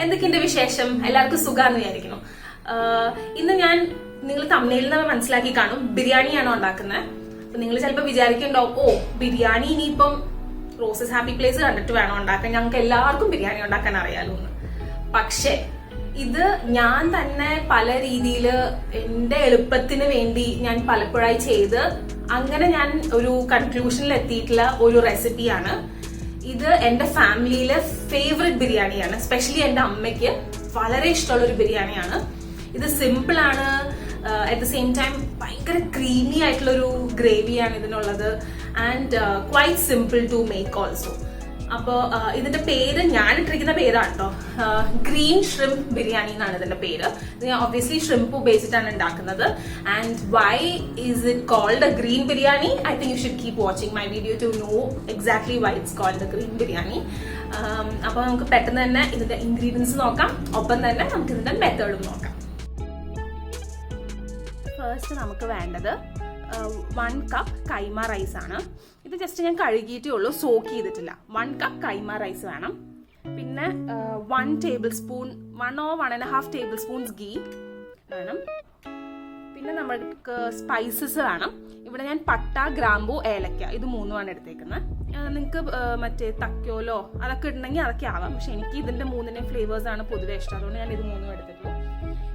എന്തൊക്കെയുണ്ട് വിശേഷം? എല്ലാവർക്കും സുഖാന്ന് വിചാരിക്കുന്നു. ഇന്ന് ഞാൻ നിങ്ങൾ തമിഴിൽ നിന്ന് മനസ്സിലാക്കി കാണും ബിരിയാണിയാണോ ഉണ്ടാക്കുന്നത്. അപ്പൊ നിങ്ങൾ ചിലപ്പോൾ വിചാരിക്കുന്നുണ്ടാവും, ഓ ബിരിയാണി ഇനിയിപ്പം റോസസ് ഹാപ്പി പ്ലേസ് കണ്ടിട്ട് വേണം ഉണ്ടാക്കാൻ, ഞങ്ങൾക്ക് എല്ലാവർക്കും ബിരിയാണി ഉണ്ടാക്കാൻ അറിയാലോ എന്ന്. പക്ഷേ ഇത് ഞാൻ തന്നെ പല രീതിയിൽ എന്റെ എളുപ്പത്തിന് വേണ്ടി ഞാൻ പലപ്പോഴായി ചെയ്ത് അങ്ങനെ ഞാൻ ഒരു കൺക്ലൂഷനിൽ എത്തിയിട്ടുള്ള ഒരു റെസിപ്പിയാണ് ഇത്. എന്റെ ഫാമിലിയിലെ ഫേവറേറ്റ് ബിരിയാണിയാണ്. സ്പെഷ്യലി എന്റെ അമ്മയ്ക്ക് വളരെ ഇഷ്ടമുള്ള ഒരു ബിരിയാണിയാണ് ഇത്. സിമ്പിൾ ആണ്, അറ്റ് ദ സെയിം ടൈം ഭയങ്കര ക്രീമി ആയിട്ടുള്ള ഒരു ഗ്രേവിയാണ് ഇതിനുള്ളത്. And quite simple to make also. അപ്പോൾ ഇതിന്റെ പേര് ഞാൻ ഇട്ടിരിക്കുന്ന പേരാണ് കേട്ടോ, ഗ്രീൻ ഷ്രിംപ് ബിരിയാണി എന്നാണ് ഇതിന്റെ പേര്. ഇത് ഞാൻ ഒബ്വിയസ്ലി ഷ്രിംപ് ഉപയോഗിച്ചിട്ടാണ് ഉണ്ടാക്കുന്നത്. And why is it called a green biryani? I think you should keep watching my video to know exactly why it's called a green biryani. അപ്പോൾ നമുക്ക് പെട്ടെന്ന് തന്നെ ഇതിന്റെ ഇൻഗ്രീഡിയൻസ് നോക്കാം, ഒപ്പം തന്നെ നമുക്ക് ഇതിന്റെ മെത്തേഡും നോക്കാം. ഫസ്റ്റ് നമുക്ക് വേണ്ടത് 1 കപ്പ് കൈമ റൈസ് ആണ്. ഇത് ജസ്റ്റ് ഞാൻ കഴുകിയിട്ടേ ഉള്ളൂ, സോക്ക് ചെയ്തിട്ടില്ല. 1 കപ്പ് കൈമ റൈസ് വേണം. പിന്നെ 1 table spoon 1 or 1.5 table spoons ghee വേണം. പിന്നെ നമ്മൾക്ക് സ്പൈസസ് വേണം. ഇവിടെ ഞാൻ പട്ട, ഗ്രാമ്പൂ, ഏലക്ക ഇത് 3 എടുത്തേക്കുന്നത്. നിങ്ങൾക്ക് മറ്റേ തക്കോലോ അതൊക്കെ ഇടണമെങ്കിൽ അതൊക്കെ ആവാം. പക്ഷെ എനിക്ക് ഇതിന്റെ 3 ഫ്ലേവേഴ്സ് ആണ് പൊതുവെ ഇഷ്ടം, അതുകൊണ്ട് ഞാൻ ഇത് 3 എടുത്തിട്ടുള്ളൂ.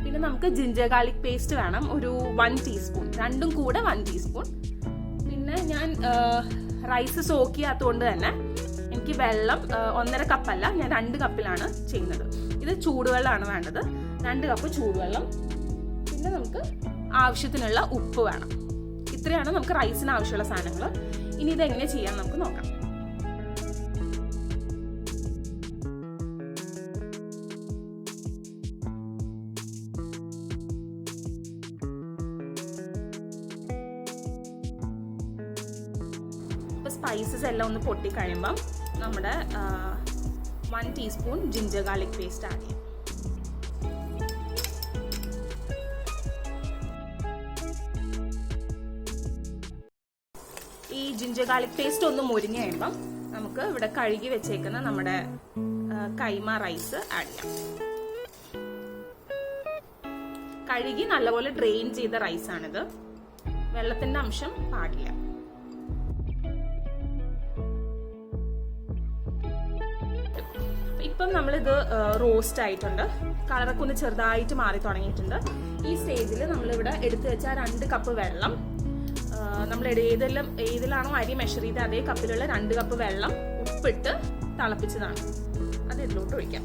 പിന്നെ നമുക്ക് ജിഞ്ചർ ഗാർലിക് പേസ്റ്റ് വേണം, ഒരു 1 ടീസ്പൂൺ, രണ്ടും കൂടെ 1 ടീസ്പൂൺ. പിന്നെ ഞാൻ റൈസ് സോക്ക് ചെയ്യാത്തതുകൊണ്ട് തന്നെ എനിക്ക് വെള്ളം 1.5 കപ്പല്ല, ഞാൻ 2 കപ്പിലാണ് ചെയ്യുന്നത്. ഇത് ചൂടുവെള്ളമാണ് വേണ്ടത്, 2 കപ്പ് ചൂടുവെള്ളം. പിന്നെ നമുക്ക് ആവശ്യത്തിനുള്ള ഉപ്പ് വേണം. ഇത്രയാണ് നമുക്ക് റൈസിന് ആവശ്യമുള്ള സാധനങ്ങൾ. ഇനി ഇത് എങ്ങനെ ചെയ്യാൻ നമുക്ക് നോക്കാം. സ്പൈസസ് എല്ലാം ഒന്ന് പൊട്ടി കഴിയുമ്പം നമ്മുടെ 1 teaspoon ginger garlic paste add ചെയ്യാം. ഈ ജിഞ്ചർ ഗാർലിക് പേസ്റ്റ് ഒന്ന് മുരിഞ്ഞ് കഴിയുമ്പം നമുക്ക് ഇവിടെ കഴുകി വെച്ചേക്കുന്ന നമ്മുടെ കൈമ റൈസ് ആഡ് ചെയ്യാം. കഴുകി നല്ലപോലെ ഡ്രെയിൻ ചെയ്ത റൈസാണിത്, വെള്ളത്തിന്റെ അംശം പാടില്ല. ഇപ്പം നമ്മളിത് റോസ്റ്റ് ആയിട്ടുണ്ട്, കളറൊക്കെ ഒന്ന് ചെറുതായിട്ട് മാറി തുടങ്ങിയിട്ടുണ്ട്. ഈ സ്റ്റേജിൽ നമ്മളിവിടെ എടുത്തു വെച്ചാൽ 2 കപ്പ് വെള്ളം, നമ്മൾ ഏതിലാണോ അരി മെഷർ ചെയ്ത് അതേ കപ്പിലുള്ള 2 കപ്പ് വെള്ളം ഉപ്പിട്ട് തിളപ്പിച്ചതാണ്, അത് ഇതിലോട്ട് ഒഴിക്കാം.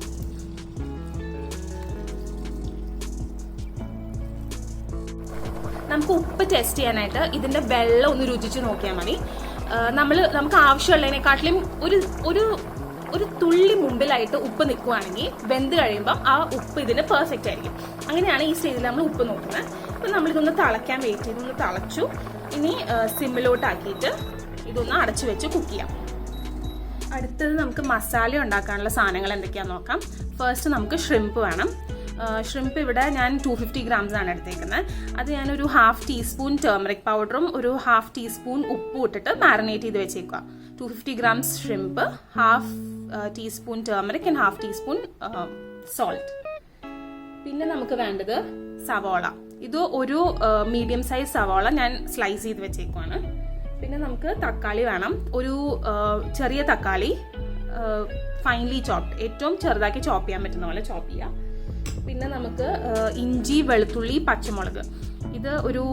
നമുക്ക് ഉപ്പ് ടെസ്റ്റ് ചെയ്യാനായിട്ട് ഇതിന്റെ വെള്ളം ഒന്ന് രുചിച്ച് നോക്കിയാൽ മതി. നമുക്ക് ആവശ്യമുള്ളതിനെക്കാട്ടിലും ഒരു തുള്ളി മുമ്പിലായിട്ട് ഉപ്പ് നിൽക്കുവാണെങ്കിൽ വെന്ത് കഴിയുമ്പം ആ ഉപ്പ് ഇതിന് പെർഫെക്റ്റ് ആയിരിക്കും. അങ്ങനെയാണ് ഈ സ്റ്റേജിൽ നമ്മൾ ഉപ്പ് നോക്കുന്നത്. അപ്പം നമ്മളിതൊന്ന് തിളയ്ക്കാൻ വെയിറ്റ് ചെയ്ത് ഒന്ന് തിളച്ചു. ഇനി സിമ്മിലോട്ടാക്കിയിട്ട് ഇതൊന്ന് അടച്ചു വെച്ച് കുക്ക് ചെയ്യാം. അടുത്തത് നമുക്ക് മസാല ഉണ്ടാക്കാനുള്ള സാധനങ്ങൾ എന്തൊക്കെയാണെന്ന് നോക്കാം. ഫസ്റ്റ് നമുക്ക് ഷ്രിംപ് വേണം. ഷ്രിംപ് ഇവിടെ ഞാൻ 250 ഗ്രാംസ് ആണ് എടുത്തേക്കുന്നത്. അത് ഞാനൊരു 1/2 ടീസ്പൂൺ ടർമറിക് പൗഡറും ഒരു 1/2 ടീസ്പൂൺ ഉപ്പും ഇട്ടിട്ട് മാരിനേറ്റ് ചെയ്ത് വെച്ചേക്കുക. 250 grams shrimp, 1/2 teaspoon turmeric and 1/2 teaspoon salt. പിന്നെ നമുക്ക് വേണ്ടത് സവാള. ഇത് ഒരു മീഡിയം സൈസ് സവാള ഞാൻ സ്ലൈസ് ചെയ്ത് വെച്ചേക്കുവാണ്. പിന്നെ നമുക്ക് തക്കാളി വേണം, ഒരു ചെറിയ തക്കാളി ഫൈൻലി ചോപ്ഡ്, ഏറ്റവും ചെറുതാക്കി ചോപ്പ് ചെയ്യാൻ പറ്റുന്ന പോലെ ചോപ്പ് ചെയ്യാം. പിന്നെ നമുക്ക് ഇഞ്ചി, വെളുത്തുള്ളി, പച്ചമുളക്. ഇത് ഒരു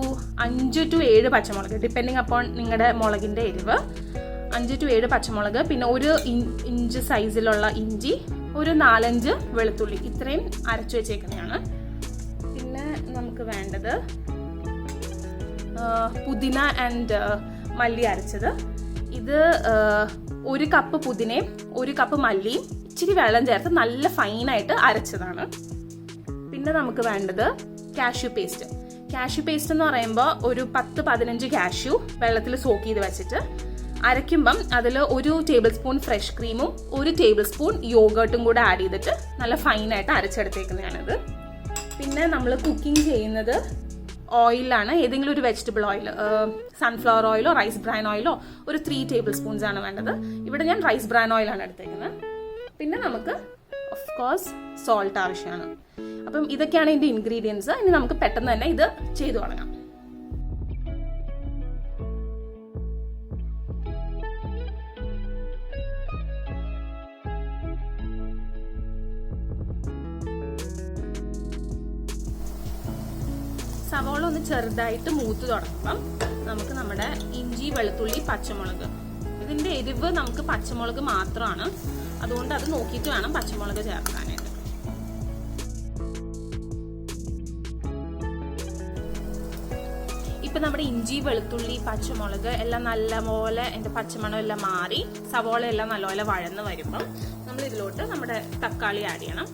5 to 7 പച്ചമുളക്, ഡിപ്പെൻഡിങ് അപ്പോൺ നിങ്ങളുടെ മുളകിന്റെ എരിവ്. 5 to 7 പച്ചമുളക്, പിന്നെ 1 ഇഞ്ച് സൈസിലുള്ള ഇഞ്ചി, ഒരു 4-5 വെളുത്തുള്ളി, ഇത്രയും അരച്ചു വെച്ചേക്കുന്നതാണ്. പിന്നെ നമുക്ക് വേണ്ടത് പുതിന ആൻഡ് മല്ലി അരച്ചത്. ഇത് 1 കപ്പ് പുതിനയും 1 കപ്പ് മല്ലിയും ഇച്ചിരി വെള്ളം ചേർത്ത് നല്ല ഫൈനായിട്ട് അരച്ചതാണ്. പിന്നെ നമുക്ക് വേണ്ടത് കാഷ്യൂ പേസ്റ്റ്. കാഷ്യൂ പേസ്റ്റ് എന്ന് പറയുമ്പോൾ ഒരു 10-15 കാഷ്യൂ വെള്ളത്തിൽ സോക്ക് ചെയ്ത് വെച്ചിട്ട് അരയ്ക്കുമ്പം അതിൽ 1 ടേബിൾ സ്പൂൺ ഫ്രഷ് ക്രീമും 1 ടേബിൾ സ്പൂൺ യോഗേർട്ടും കൂടെ ആഡ് ചെയ്തിട്ട് നല്ല ഫൈനായിട്ട് അരച്ചെടുത്തേക്കുന്നതാണിത്. പിന്നെ നമ്മൾ കുക്കിംഗ് ചെയ്യുന്നത് ഓയിലാണ്, ഏതെങ്കിലും ഒരു വെജിറ്റബിൾ ഓയിൽ, സൺഫ്ലവർ ഓയിലോ റൈസ് ബ്രാൻ ഓയിലോ ഒരു 3 ടേബിൾ സ്പൂൺസ് ആണ് വേണ്ടത്. ഇവിടെ ഞാൻ റൈസ് ബ്രാൻ ഓയിലാണ് എടുത്തേക്കുന്നത്. പിന്നെ നമുക്ക് ഓഫ് കോഴ്സ് സോൾട്ട് ആവശ്യമാണ്. അപ്പം ഇതൊക്കെയാണ് ഇതിന്റെ ഇൻഗ്രീഡിയൻസ്. ഇനി നമുക്ക് പെട്ടെന്ന് തന്നെ ഇത് ചെയ്തു തുടങ്ങാം. സവോള ഒന്ന് ചെറുതായിട്ട് മൂത്ത് തുടങ്ങുമ്പം നമുക്ക് നമ്മുടെ ഇഞ്ചി, വെളുത്തുള്ളി, പച്ചമുളക്, ഇതിന്റെ എരിവ് നമുക്ക് പച്ചമുളക് മാത്രമാണ്, അതുകൊണ്ട് അത് നോക്കിയിട്ട് വേണം പച്ചമുളക് ചേർക്കാനായിട്ട്. ഇപ്പൊ നമ്മുടെ ഇഞ്ചി, വെളുത്തുള്ളി, പച്ചമുളക് എല്ലാം നല്ലപോലെ എന്റെ പച്ചമണം എല്ലാം മാറി സവോള എല്ലാം നല്ലപോലെ വഴന്ന് വരുമ്പം നമ്മൾ ഇതിലോട്ട് നമ്മുടെ തക്കാളി ആഡ് ചെയ്യണം.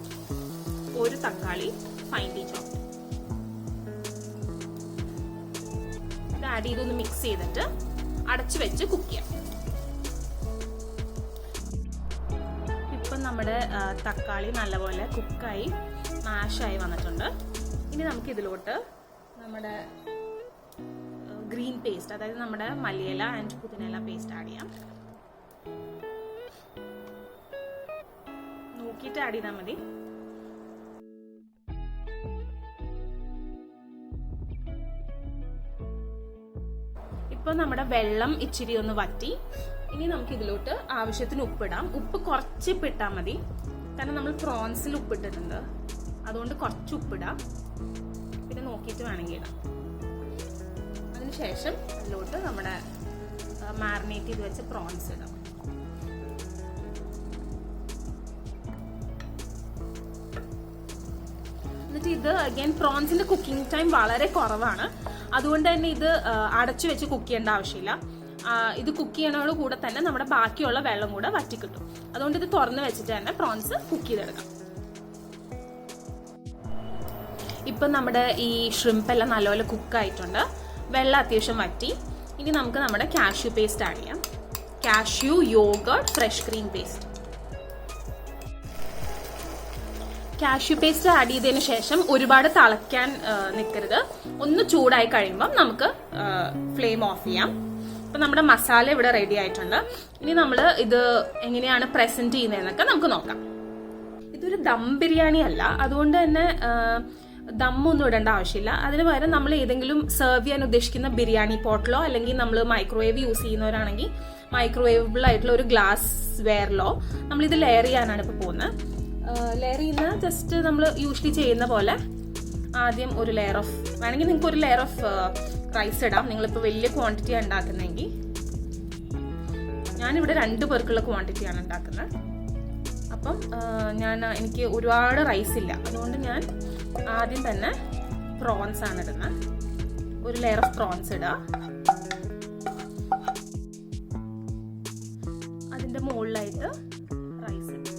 ഒരു തക്കാളി ഫൈൻലി ചോപ്പ് ആഡ് ചെയ്തൊന്ന് മിക്സ് ചെയ്തിട്ട് അടച്ചു വെച്ച് കുക്ക് ചെയ്യാം. ഇപ്പം നമ്മുടെ തക്കാളി നല്ലപോലെ കുക്കായി മാഷായി വന്നിട്ടുണ്ട്. ഇനി നമുക്ക് ഇതിലോട്ട് നമ്മുടെ ഗ്രീൻ പേസ്റ്റ്, അതായത് നമ്മുടെ മല്ലിയില ആൻഡ് പുതിന പേസ്റ്റ് ആഡ് ചെയ്യാം. നോക്കിയിട്ട് ആഡ് ചെയ്താൽ മതി. ഇപ്പൊ നമ്മുടെ വെള്ളം ഇച്ചിരി ഒന്ന് വറ്റി. ഇനി നമുക്ക് ഇതിലോട്ട് ആവശ്യത്തിന് ഉപ്പിടാം. ഉപ്പ് കുറച്ച് ഇട്ടാൽ മതി, കാരണം നമ്മൾ പ്രോൺസിൽ ഉപ്പിട്ടിട്ടുണ്ട്, അതുകൊണ്ട് കുറച്ച് ഉപ്പിടാം. പിന്നെ നോക്കിയിട്ട് വേണമെങ്കിൽ ഇടാം. അതിനുശേഷം അതിലോട്ട് നമ്മുടെ മാരിനേറ്റ് ചെയ്ത് വെച്ച പ്രോൺസ് ഇടാം. എന്നിട്ട് ഇത് അഗൈൻ പ്രോൺസിന്റെ കുക്കിംഗ് ടൈം വളരെ കുറവാണ്, അതുകൊണ്ട് തന്നെ ഇത് അടച്ചു വെച്ച് കുക്ക് ചെയ്യേണ്ട ആവശ്യമില്ല. ഇത് കുക്ക് ചെയ്യണോട് കൂടെ തന്നെ നമ്മുടെ ബാക്കിയുള്ള വെള്ളം കൂടെ വറ്റി കിട്ടും. അതുകൊണ്ട് ഇത് തുറന്ന് വെച്ചിട്ട് തന്നെ പ്രോൺസ് കുക്ക് ചെയ്തെടുക്കാം. ഇപ്പം നമ്മുടെ ഈ ഷ്രിംപ് എല്ലാം നല്ലപോലെ കുക്കായിട്ടുണ്ട്, വെള്ളം അത്യാവശ്യം വറ്റി. ഇനി നമുക്ക് നമ്മുടെ കാഷ്യൂ പേസ്റ്റ് ആഡ് ചെയ്യാം. Cashew, yoghurt, fresh cream paste. Cashew paste add ചെയ്തതിനു ശേഷം ഒരുപാട് തിളയ്ക്കാൻ നിൽക്കരുത്. ഒന്ന് ചൂടായി കഴിയുമ്പം നമുക്ക് ഫ്ലെയിം ഓഫ് ചെയ്യാം. അപ്പൊ നമ്മുടെ മസാല ഇവിടെ റെഡി ആയിട്ടുണ്ട്. ഇനി നമ്മൾ ഇത് എങ്ങനെയാണ് പ്രസന്റ് ചെയ്യുന്നതെന്നൊക്കെ നമുക്ക് നോക്കാം. ഇതൊരു ദം ബിരിയാണി അല്ല, അതുകൊണ്ട് തന്നെ ദമ്മൊന്നും ഇടേണ്ട ആവശ്യമില്ല. അതിന് പകരം നമ്മൾ ഏതെങ്കിലും സെർവ് ചെയ്യാൻ ഉദ്ദേശിക്കുന്ന ബിരിയാണി പോട്ടിലോ അല്ലെങ്കിൽ നമ്മൾ മൈക്രോവേവ് യൂസ് ചെയ്യുന്നവരാണെങ്കിൽ മൈക്രോവേവബിൾ ആയിട്ടുള്ള ഒരു ഗ്ലാസ് വെയറിലോ നമ്മൾ ഇത് ലെയർ ചെയ്യാനാണ് ഇപ്പോൾ പോകുന്നത്. ലെയർ ചെയ്യുന്ന ജസ്റ്റ് നമ്മൾ യൂഷ്വലി ചെയ്യുന്ന പോലെ ആദ്യം ഒരു ലെയർ ഓഫ്, വേണമെങ്കിൽ നിങ്ങൾക്ക് ഒരു ലെയർ ഓഫ് റൈസ് ഇടാം. നിങ്ങളിപ്പോൾ വലിയ ക്വാണ്ടിറ്റിയാണ് ഉണ്ടാക്കുന്നതെങ്കിൽ. ഞാനിവിടെ 2 പേർക്കുള്ള ക്വാണ്ടിറ്റിയാണ് ഉണ്ടാക്കുന്നത്. അപ്പം എനിക്ക് ഒരുപാട് റൈസ് ഇല്ല, അതുകൊണ്ട് ഞാൻ ആദ്യം തന്നെ പ്രോൺസ് ആണ് ഇടുന്നത്. ഒരു ലെയർ ഓഫ് പ്രോൺസ് ഇടുക. അതിൻ്റെ മുകളിലായിട്ട് റൈസ് ഇടുക.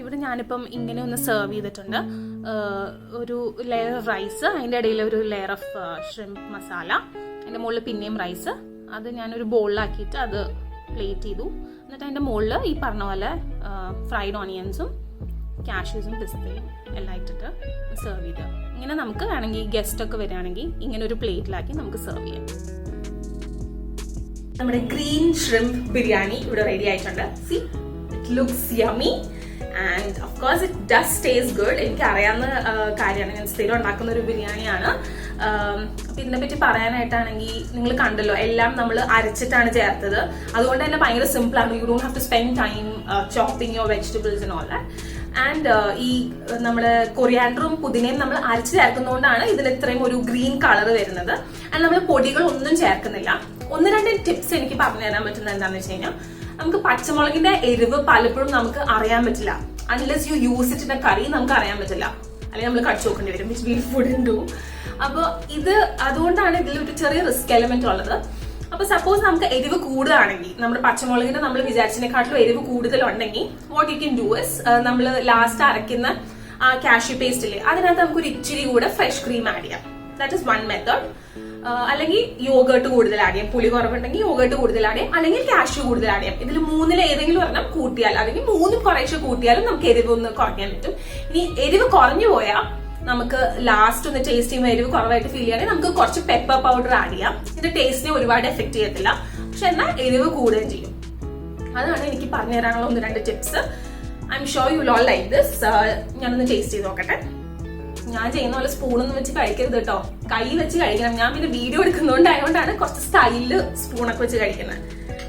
ഇവിടെ ഞാനിപ്പം ഇങ്ങനെ ഒന്ന് സെർവ് ചെയ്തിട്ടുണ്ട്. ഒരു ലെയർ ഓഫ് റൈസ്, അതിൻ്റെ ഇടയിൽ ഒരു ലെയർ ഓഫ് ഷ്രിംപ് മസാല, അതിൻ്റെ മുകളിൽ പിന്നെയും റൈസ്. അത് ഞാനൊരു ബോളിലാക്കിയിട്ട് അത് പ്ലേറ്റ് ചെയ്തു. എന്നിട്ട് അതിൻ്റെ മുകളിൽ ഈ പറഞ്ഞ പോലെ ഫ്രൈഡ് ഓണിയൻസും കാഷ്യൂസും പിസ്തയും എല്ലാം ഇട്ടിട്ട് സെർവ് ചെയ്ത്. ഇങ്ങനെ നമുക്ക് വേണമെങ്കിൽ ഗസ്റ്റ് ഒക്കെ വരികയാണെങ്കിൽ ഇങ്ങനെ ഒരു പ്ലേറ്റിലാക്കി നമുക്ക് സെർവ് ചെയ്യാം. നമ്മുടെ ഗ്രീൻ ഷ്രിംപ് ബിരിയാണി ഇവിടെ റെഡി ആയിട്ടുണ്ട്. C, it looks yummy and of course it does taste good. എനിക്ക് അറിയാവുന്ന കാര്യമാണ്, ഞാൻ സ്ഥിരം ഉണ്ടാക്കുന്ന ഒരു ബിരിയാണിയാണ്. അപ്പൊ ഇതിനെപ്പറ്റി പറയാനായിട്ടാണെങ്കിൽ നിങ്ങൾ കണ്ടല്ലോ, എല്ലാം നമ്മൾ അരച്ചിട്ടാണ് ചേർത്തത്. അതുകൊണ്ട് തന്നെ ഭയങ്കര സിമ്പിൾ ആണ്. You don't have to spend time chopping your vegetables and all that. And ഈ നമ്മുടെ കൊറിയാൻഡറും പുതിനയും നമ്മൾ അരച്ച് ചേർക്കുന്നതുകൊണ്ടാണ് ഇതിൽ ഇത്രയും ഒരു ഗ്രീൻ കളർ വരുന്നത്. ആൻഡ് നമ്മൾ പൊടികൾ ഒന്നും ചേർക്കുന്നില്ല. 1-2 ടിപ്സ് എനിക്ക് പറഞ്ഞു തരാൻ പറ്റുന്നത് എന്താണെന്ന് വെച്ച് കഴിഞ്ഞാൽ, നമുക്ക് പച്ചമുളകിന്റെ എരിവ് പലപ്പോഴും നമുക്ക് അറിയാൻ പറ്റില്ല. Unless you use it in a curry നമുക്ക് അറിയാൻ പറ്റില്ല, അല്ലെങ്കിൽ നമ്മൾ കടിച്ചു നോക്കേണ്ടി വരും, വിച്ച് വി വുഡന്റ് ഡു. അപ്പൊ ഇത് അതുകൊണ്ടാണ് ഇതിൽ ഒരു ചെറിയ റിസ്ക് എലമെന്റ് ഉള്ളത്. അപ്പൊ സപ്പോസ് നമുക്ക് എരിവ് കൂടുതലാണെങ്കിൽ, നമ്മുടെ പച്ചമുളകിന് നമ്മൾ വിചാരിച്ചതിനെക്കാട്ടിലും എരിവ് കൂടുതലുണ്ടെങ്കിൽ what you can do is, നമ്മൾ ലാസ്റ്റ് അരയ്ക്കുന്ന ആ കാഷ്യൂ പേസ്റ്റ് ഇല്ലേ, അതിനകത്ത് നമുക്ക് ഒരു ഇച്ചിരി കൂടെ ഫ്രഷ് ക്രീം ആഡ് ചെയ്യാം. That is one method. അല്ലെങ്കിൽ യോഗേർട്ട് കൂടുതൽ ആഡ് ചെയ്യാം. പുളി കുറവുണ്ടെങ്കിൽ യോഗേർട്ട് കൂടുതൽ ആഡ് ചെയ്യാം, അല്ലെങ്കിൽ കാഷ്യൂ കൂടുതൽ ആഡ് ചെയ്യാം. ഇതിൽ മൂന്നിൽ ഏതെങ്കിലും ഒരെണ്ണം കൂട്ടിയാൽ, അല്ലെങ്കിൽ മൂന്നും കുറേശ്ശെ കൂട്ടിയാലും നമുക്ക് എരിവ് ഒന്ന് കുറയ്ക്കാൻ പറ്റും. ഇനി എരിവ് കുറഞ്ഞു പോയാൽ നമുക്ക് ലാസ്റ്റ് ഒന്ന് ടേസ്റ്റ് ചെയ്യുമ്പോൾ എരിവ് കുറവായിട്ട് ഫീൽ ചെയ്യുകയാണെങ്കിൽ നമുക്ക് കുറച്ച് പെപ്പർ പൗഡർ ആഡ് ചെയ്യാം. ഇതിന്റെ ടേസ്റ്റിനെ ഒരുപാട് എഫക്ട് ചെയ്യത്തില്ല, പക്ഷെ എന്നാൽ എരിവ് കൂടുകയും ചെയ്യും. അതാണ് എനിക്ക് പറഞ്ഞു തരാനുള്ള 1-2 tips. I am sure you will all like this. ഞാനൊന്ന് ടേസ്റ്റ് ചെയ്ത് നോക്കട്ടെ. ഞാൻ ചെയ്യുന്ന പോലെ സ്പൂണൊന്നും വെച്ച് കഴിക്കരുത് കേട്ടോ, കൈ വെച്ച് കഴിക്കണം. ഞാൻ പിന്നെ വീഡിയോ എടുക്കുന്നതുകൊണ്ടായതുകൊണ്ടാണ് കുറച്ച് സ്റ്റൈലില് സ്പൂണൊക്കെ വെച്ച് കഴിക്കുന്നത്.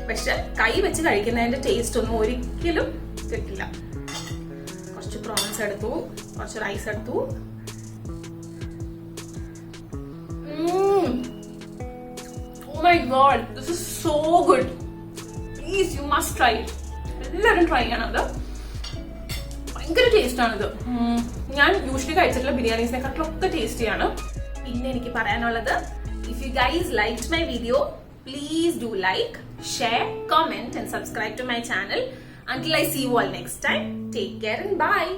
പക്ഷെ കൈ വെച്ച് കഴിക്കുന്നതിന്റെ ടേസ്റ്റ് ഒന്നും ഒരിക്കലും കിട്ടില്ല. കുറച്ച് പ്രോൺസ് എടുത്തു, കുറച്ച് റൈസ് എടുത്തു. Oh my god, this is so good. Please, you must try it. എല്ലാവരും ട്രൈ ചെയ്യണം. അത് ഭയങ്കര ടേസ്റ്റ് ആണിത്. ഞാൻ യൂഷ്വലി കഴിച്ചിട്ടുള്ള ബിരിയാണീസിനെക്കാട്ടിലൊക്കെ ടേസ്റ്റിയാണ്. പിന്നെ എനിക്ക് പറയാനുള്ളത്, if you guys liked my video, please do like, share, comment and subscribe to my channel. Until I see you all next time, take care and bye.